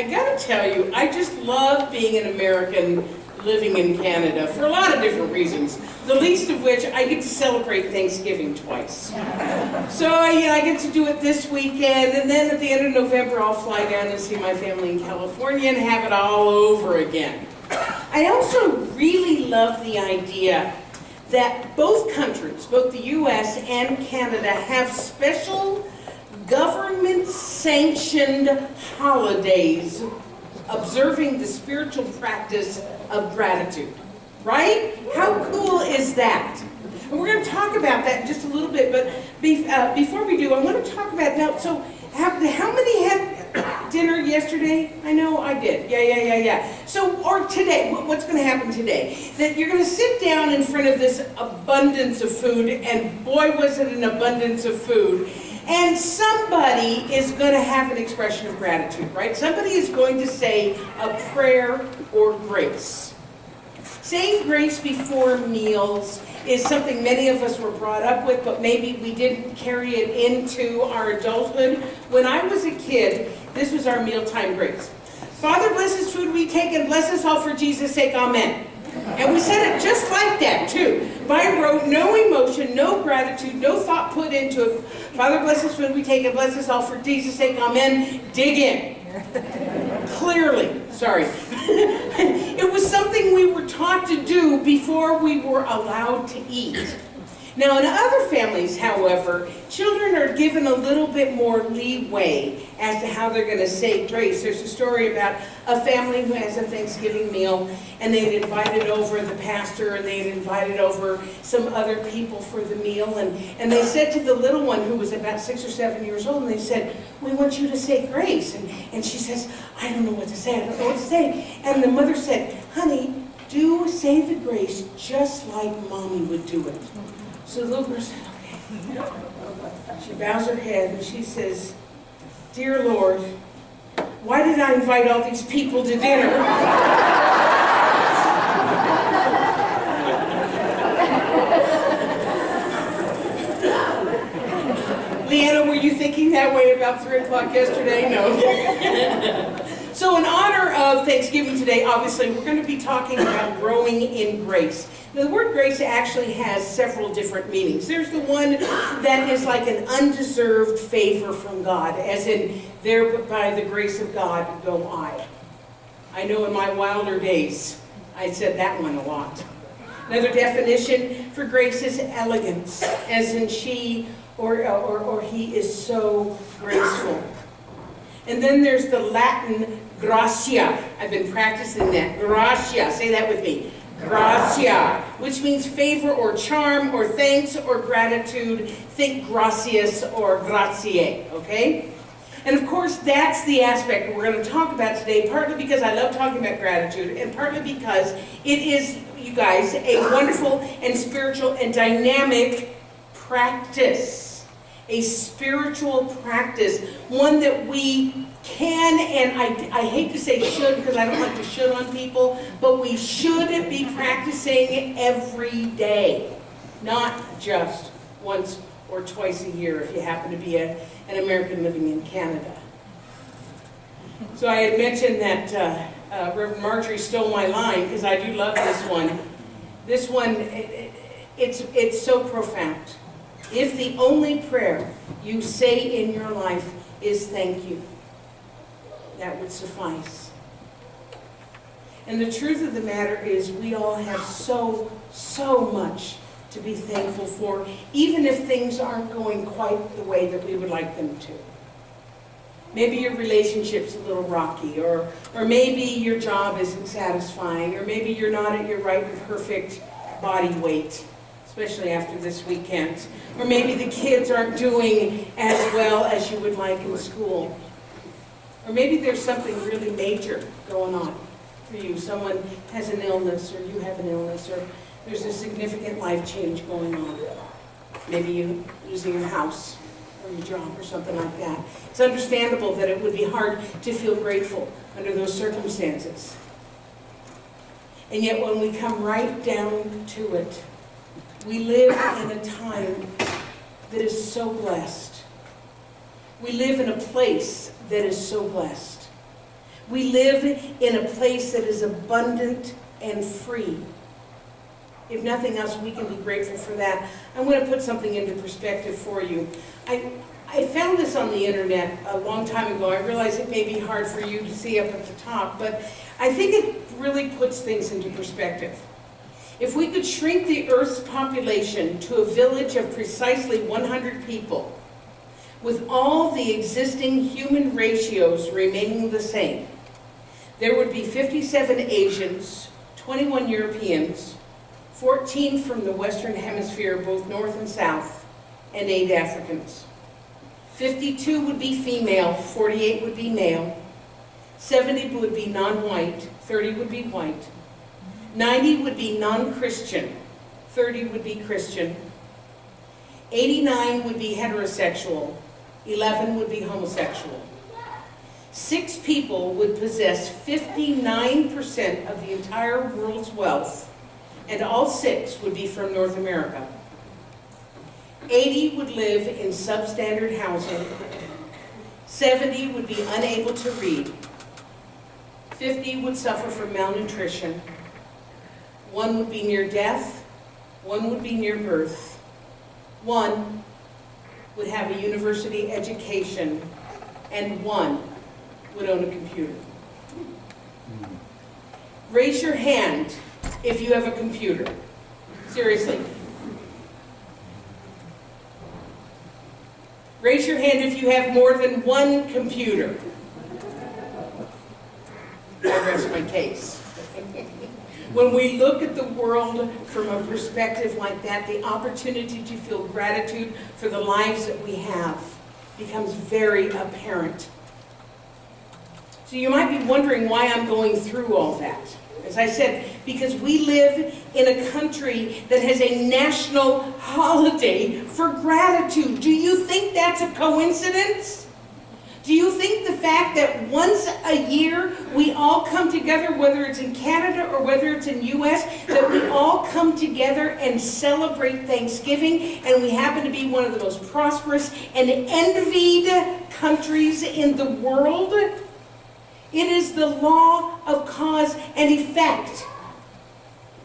gotta tell you, I just love being an American living in Canada for a lot of different reasons. The least of which, I get to celebrate Thanksgiving twice. So I get to do it this weekend, and then at the end of November, I'll fly down and see my family in California and have it all over again. I also really love the idea that both countries, both the US and Canada, have special government-sanctioned holidays observing the spiritual practice of gratitude. Right? How cool is that? And we're going to talk about that in just a little bit, but before we do, I want to talk about now. So, how many had dinner yesterday? I know I did. Yeah. So, or today, what's going to happen today? That you're going to sit down in front of this abundance of food, and boy, was it an abundance of food. And somebody is going to have an expression of gratitude, right? Somebody is going to say a prayer or grace. Saying grace before meals is something many of us were brought up with, but maybe we didn't carry it into our adulthood. When I was a kid, this was our mealtime grace. Father, bless this food we take and bless us all for Jesus' sake, amen. And we said it just like that, too. By rote, no emotion, no gratitude, no thought put into it. Father, bless this food we take and bless us all for Jesus' sake, amen. Dig in. Clearly, sorry. It was something we were taught to do before we were allowed to eat. Now, in other families, however, children are given a little bit more leeway as to how they're going to say grace. There's a story about a family who has a Thanksgiving meal, and they had invited over the pastor, and they had invited over some other people for the meal, and they said to the little one, who was about 6 or 7 years old, and they said, we want you to say grace. And she says, I don't know what to say, And the mother said, honey, do say the grace just like Mommy would do it. So the little girl said, okay. She bows her head and she says, Dear Lord, why did I invite all these people to dinner? Leanna, were you thinking that way about 3 o'clock yesterday? No. So in honor of Thanksgiving today, obviously, we're going to be talking about growing in grace. Now, the word grace actually has several different meanings. There's the one that is like an undeserved favor from God, as in, there by the grace of God go I. I know in my wilder days, I said that one a lot. Another definition for grace is elegance, as in she or he is so graceful. And then there's the Latin gratia. I've been practicing that. Gratia. Say that with me. Gratia, which means favor or charm or thanks or gratitude. Think gracias or grazie, okay? And of course, that's the aspect we're going to talk about today, partly because I love talking about gratitude, and partly because it is, you guys, a wonderful and spiritual and dynamic practice. A spiritual practice, one that we can, and I hate to say should because I don't like to should on people, but we should be practicing every day, not just once or twice a year if you happen to be an American living in Canada. So I had mentioned that Reverend Marjorie stole my line because I do love this one. This one, it's so profound. If the only prayer you say in your life is thank you, that would suffice. And the truth of the matter is we all have so much to be thankful for, even if things aren't going quite the way that we would like them to. Maybe your relationship's a little rocky, or maybe your job isn't satisfying, or maybe you're not at your right and perfect body weight, especially after this weekend. Or maybe the kids aren't doing as well as you would like in school. Or maybe there's something really major going on for you. Someone has an illness, or you have an illness, or there's a significant life change going on. Maybe you're losing your house or your job or something like that. It's understandable that it would be hard to feel grateful under those circumstances. And yet when we come right down to it, we live in a time that is so blessed. We live in a place that is so blessed. We live in a place that is abundant and free. If nothing else, we can be grateful for that. I'm going to put something into perspective for you. I found this on the internet a long time ago. I realize it may be hard for you to see up at the top, but I think it really puts things into perspective. If we could shrink the Earth's population to a village of precisely 100 people, with all the existing human ratios remaining the same, there would be 57 Asians, 21 Europeans, 14 from the Western Hemisphere, both North and South, and 8 Africans. 52 would be female, 48 would be male, 70 would be non-white, 30 would be white, 90 would be non-Christian, 30 would be Christian, 89 would be heterosexual, 11 would be homosexual. 6 people would possess 59% of the entire world's wealth, and all 6 would be from North America. 80 would live in substandard housing. 70 would be unable to read. 50 would suffer from malnutrition. 1 would be near death. 1 would be near birth. 1 would have a university education. And 1 would own a computer. Raise your hand if you have a computer. Seriously. Raise your hand if you have more than 1 computer. I rest my case. When we look at the world from a perspective like that, the opportunity to feel gratitude for the lives that we have becomes very apparent. So you might be wondering why I'm going through all that. As I said, because we live in a country that has a national holiday for gratitude. Do you think that's a coincidence? Do you think the fact that once a year we all come together, whether it's in Canada or whether it's in US, that we all come together and celebrate Thanksgiving, and we happen to be one of the most prosperous and envied countries in the world? It is the law of cause and effect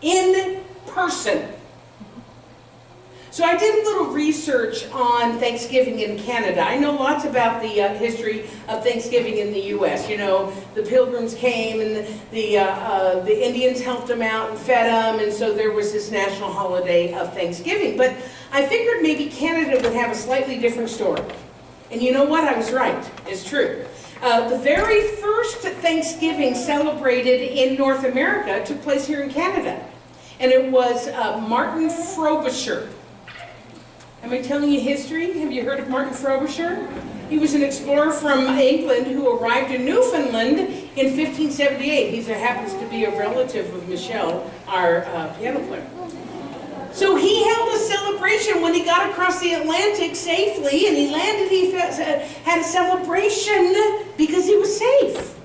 in person. So I did a little research on Thanksgiving in Canada. I know lots about the history of Thanksgiving in the U.S. You know, the Pilgrims came and the Indians helped them out and fed them, and so there was this national holiday of Thanksgiving. But I figured maybe Canada would have a slightly different story. And you know what? I was right. It's true. The very first Thanksgiving celebrated in North America took place here in Canada. And it was Martin Frobisher. Am I telling you history? Have you heard of Martin Frobisher? He was an explorer from England who arrived in Newfoundland in 1578. He happens to be a relative of Michelle, our piano player. So he held a celebration when he got across the Atlantic safely, and he landed. He had a celebration because he was safe.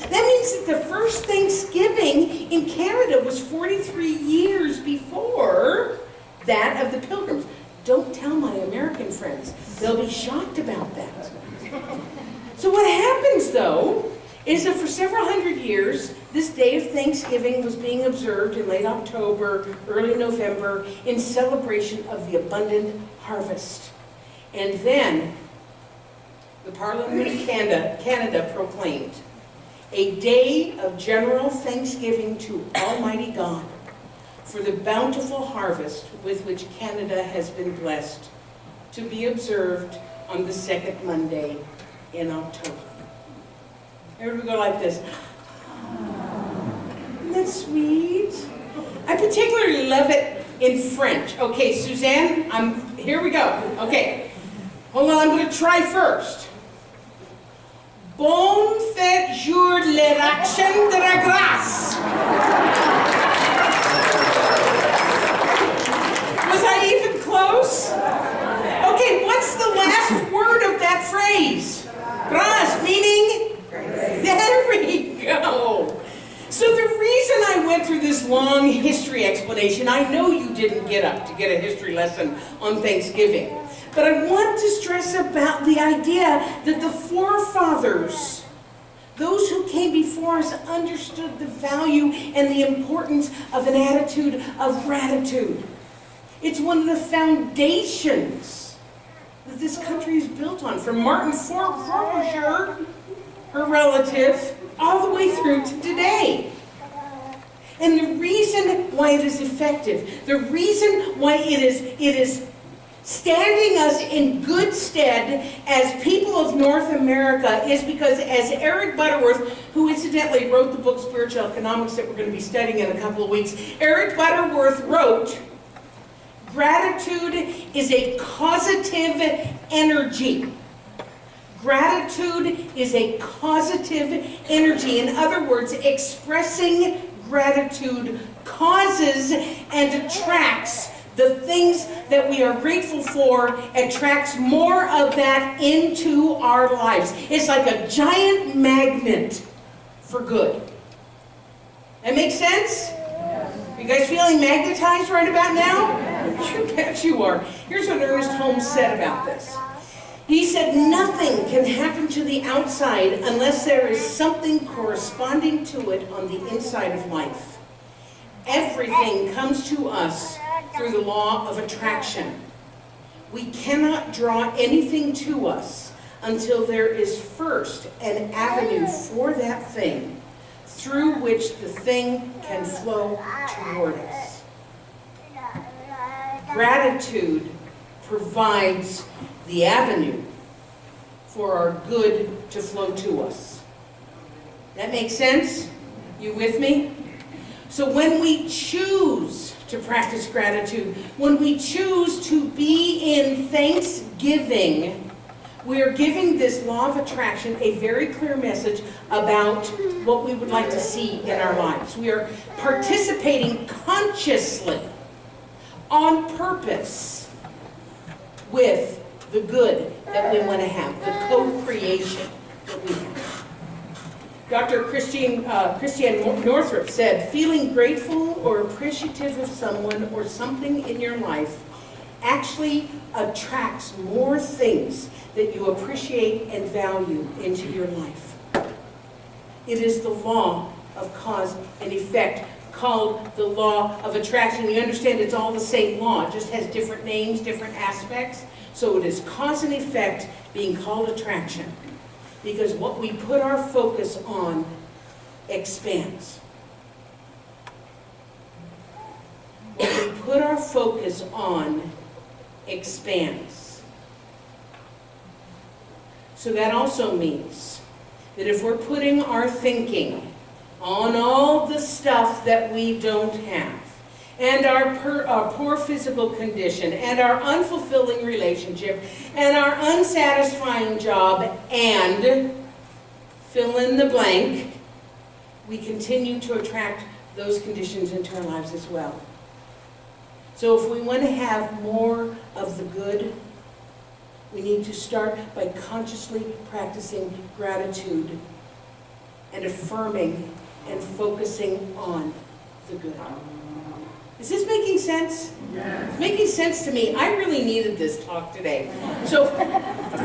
That means that the first Thanksgiving in Canada was 43 years before that of the Pilgrims. Don't tell my American friends. They'll be shocked about that. So what happens, though, is that for several hundred years, this day of Thanksgiving was being observed in late October, early November, in celebration of the abundant harvest. And then, the Parliament of Canada proclaimed a day of general thanksgiving to Almighty God for the bountiful harvest with which Canada has been blessed, to be observed on the second Monday in October. Everybody go like this. Isn't that sweet? I particularly love it in French. Okay, Suzanne, here we go. Okay, hold on, I'm going to try first. Bon fête jour de l'action de la grâce. Was I even close? Okay, what's the last word of that phrase? Grâce, meaning? There we go. So the reason I went through this long history explanation, I know you didn't get up to get a history lesson on Thanksgiving, but I want to stress about the idea that the forefathers, those who who came before us understood the value and the importance of an attitude of gratitude. It's one of the foundations that this country is built on, from Martin Frobisher, her relative, all the way through to today. And the reason why it is effective, the reason why it is standing us in good stead as people of North America is because, as Eric Butterworth, who incidentally wrote the book Spiritual Economics that we're going to be studying in a couple of weeks, Eric Butterworth wrote, gratitude is a causative energy. Gratitude is a causative energy. In other words, expressing gratitude causes and attracts the things that we are grateful for, attracts more of that into our lives. It's like a giant magnet for good. That makes sense? You guys feeling magnetized right about now? You bet you are. Here's what Ernest Holmes said about this. He said, nothing can happen to the outside unless there is something corresponding to it on the inside of life. Everything comes to us through the law of attraction. We cannot draw anything to us until there is first an avenue for that thing through which the thing can flow toward us. Gratitude provides the avenue for our good to flow to us. That makes sense? You with me? So when we choose to practice gratitude, when we choose to be in thanksgiving, we are giving this law of attraction a very clear message about what we would like to see in our lives. We are participating consciously, on purpose, with the good that we want to have, the co-creation that we have. Dr. Christiane Northrup said, feeling grateful or appreciative of someone or something in your life actually attracts more things that you appreciate and value into your life. It is the law of cause and effect, called the law of attraction. You understand it's all the same law, it just has different names, different aspects. So it is cause and effect being called attraction. Because what we put our focus on expands. What we put our focus on expands. So that also means that if we're putting our thinking on all the stuff that we don't have, and our poor physical condition, and our unfulfilling relationship, and our unsatisfying job, and fill in the blank, we continue to attract those conditions into our lives as well. So if we want to have more of the good, we need to start by consciously practicing gratitude and affirming and focusing on the good. Is this making sense? Yes. It's making sense to me. I really needed this talk today. So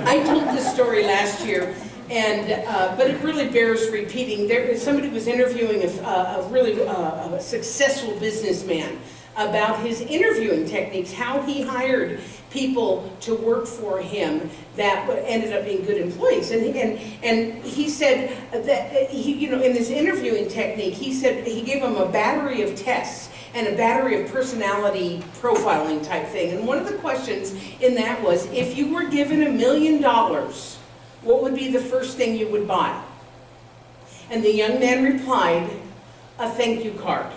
I told this story last year, but it really bears repeating. Somebody was interviewing a really successful businessman about his interviewing techniques, how he hired people to work for him that ended up being good employees. And he said that in his interviewing technique, he said he gave them a battery of tests and a battery of personality profiling type thing. And one of the questions in that was, if you were given $1 million, what would be the first thing you would buy? And the young man replied, a thank you card.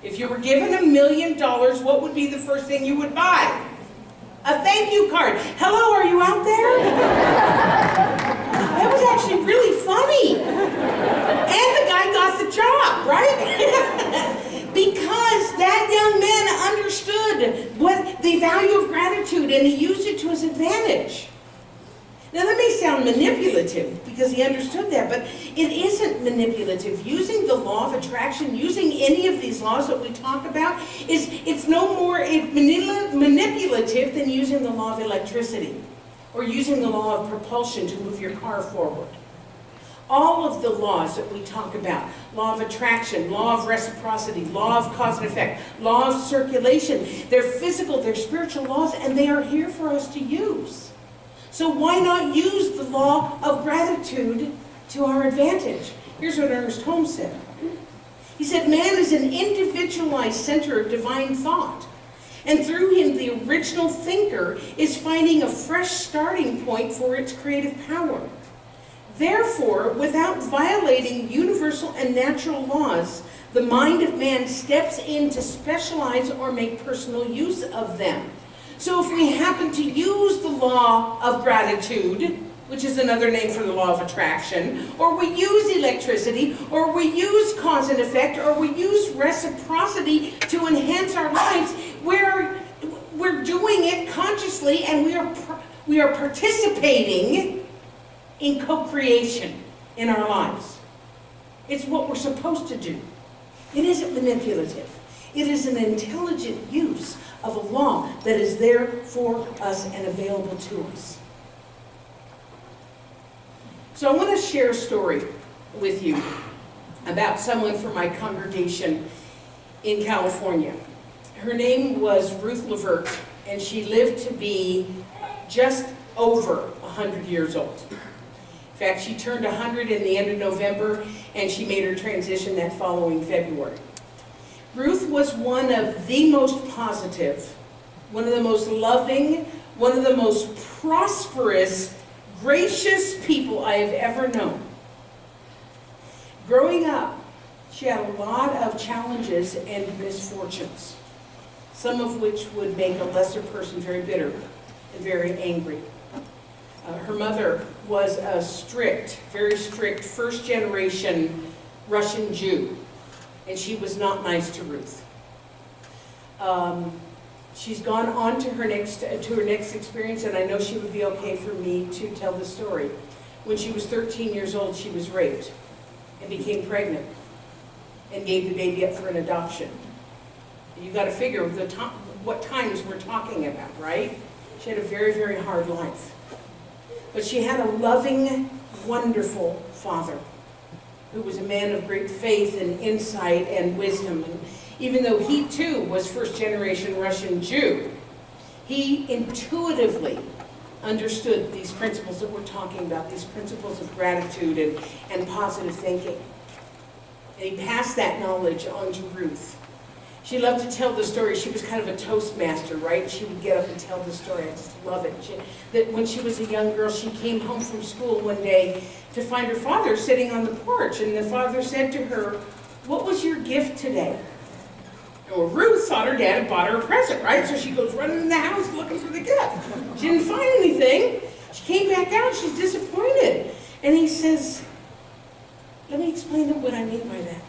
If you were given $1 million, what would be the first thing you would buy? A thank you card. Hello, are you out there? That was actually really funny. And the guy got the job, right? Because that young man understood what the value of gratitude, and he used it to his advantage. Now that may sound manipulative because he understood that, but it isn't manipulative. Using the law of attraction, using any of these laws that we talk about, it's no more manipulative than using the law of electricity. or using the law of propulsion to move your car forward. All of the laws that we talk about, law of attraction, law of reciprocity, law of cause and effect, law of circulation, they're physical, they're spiritual laws, and they are here for us to use. So why not use the law of gratitude to our advantage? Here's what Ernest Holmes said. He said, man is an individualized center of divine thought, and through him the original thinker is finding a fresh starting point for its creative power. Therefore, without violating universal and natural laws, the mind of man steps in to specialize or make personal use of them. So if we happen to use the law of gratitude, which is another name for the law of attraction, or we use electricity, or we use cause and effect, or we use reciprocity to enhance our lives, we're doing it consciously, and we are participating in co-creation in our lives. It's what we're supposed to do. It isn't manipulative. It is an intelligent use of a law that is there for us and available to us. So I want to share a story with you about someone from my congregation in California. Her name was Ruth Levert, and she lived to be just over 100 years old. In fact, she turned 100 in the end of November, and she made her transition that following February. Ruth was one of the most positive, one of the most loving, one of the most prosperous, gracious people I have ever known. Growing up, she had a lot of challenges and misfortunes, some of which would make a lesser person very bitter and very angry. Her mother was a very strict, first-generation Russian Jew, and she was not nice to Ruth. She's gone on to her next experience, and I know she would be okay for me to tell the story. When she was 13 years old, she was raped and became pregnant and gave the baby up for an adoption. You got to figure what times we're talking about, right? She had a very, very hard life. But she had a loving, wonderful father who was a man of great faith and insight and wisdom. And even though he too was first-generation Russian Jew, he intuitively understood these principles that we're talking about, these principles of gratitude and positive thinking. And he passed that knowledge on to Ruth. She loved to tell the story. She was kind of a toastmaster, right? She would get up and tell the story. I just love it. That when she was a young girl, she came home from school one day to find her father sitting on the porch. And the father said to her, "What was your gift today?" Well, Ruth thought her dad had bought her a present, right? So she goes running in the house looking for the gift. She didn't find anything. She came back out. She's disappointed. And he says, let me explain what I mean by that.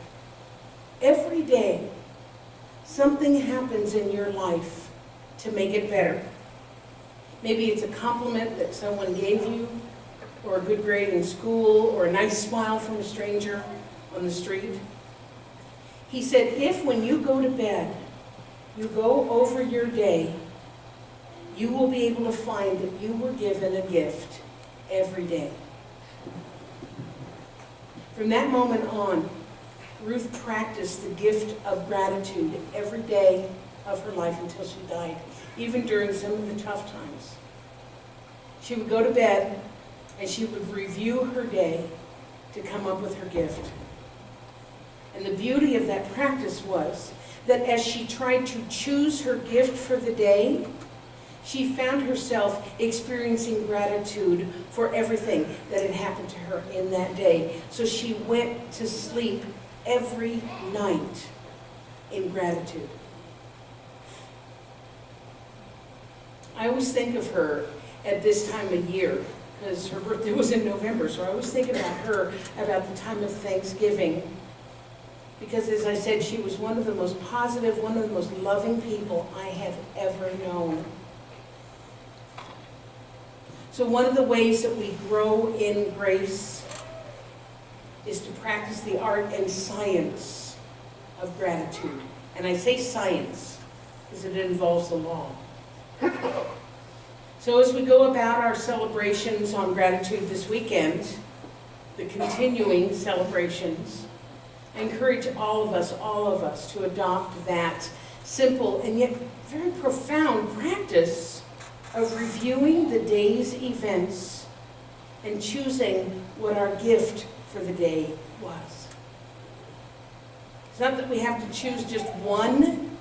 Every day, something happens in your life to make it better. Maybe it's a compliment that someone gave you, or a good grade in school, or a nice smile from a stranger on the street. He said, if when you go to bed, you go over your day, you will be able to find that you were given a gift every day. From that moment on, Ruth practiced the gift of gratitude every day of her life until she died, even during some of the tough times. She would go to bed and she would review her day to come up with her gift. And the beauty of that practice was that as she tried to choose her gift for the day, she found herself experiencing gratitude for everything that had happened to her in that day. So she went to sleep every night in gratitude. I always think of her at this time of year, because her birthday was in November, so I always think about her about the time of Thanksgiving. Because as I said, she was one of the most positive, one of the most loving people I have ever known. So one of the ways that we grow in grace is to practice the art and science of gratitude. And I say science because it involves the law. So as we go about our celebrations on gratitude this weekend, the continuing celebrations, I encourage all of us to adopt that simple and yet very profound practice of reviewing the day's events and choosing what our gift for the day was. It's not that we have to choose just one,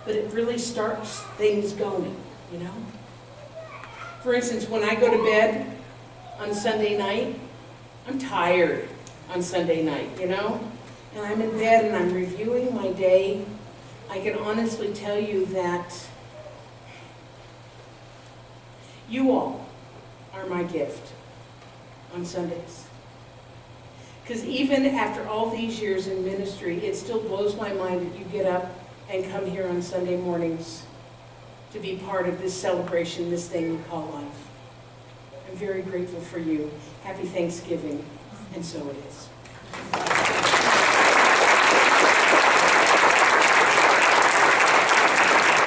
but it really starts things going, you know? For instance, when I go to bed on Sunday night, I'm tired on Sunday night, you know? And I'm in bed and I'm reviewing my day. I can honestly tell you that you all are my gift on Sundays. Because even after all these years in ministry, it still blows my mind that you get up and come here on Sunday mornings to be part of this celebration, this thing we call life. I'm very grateful for you. Happy Thanksgiving, and so it is.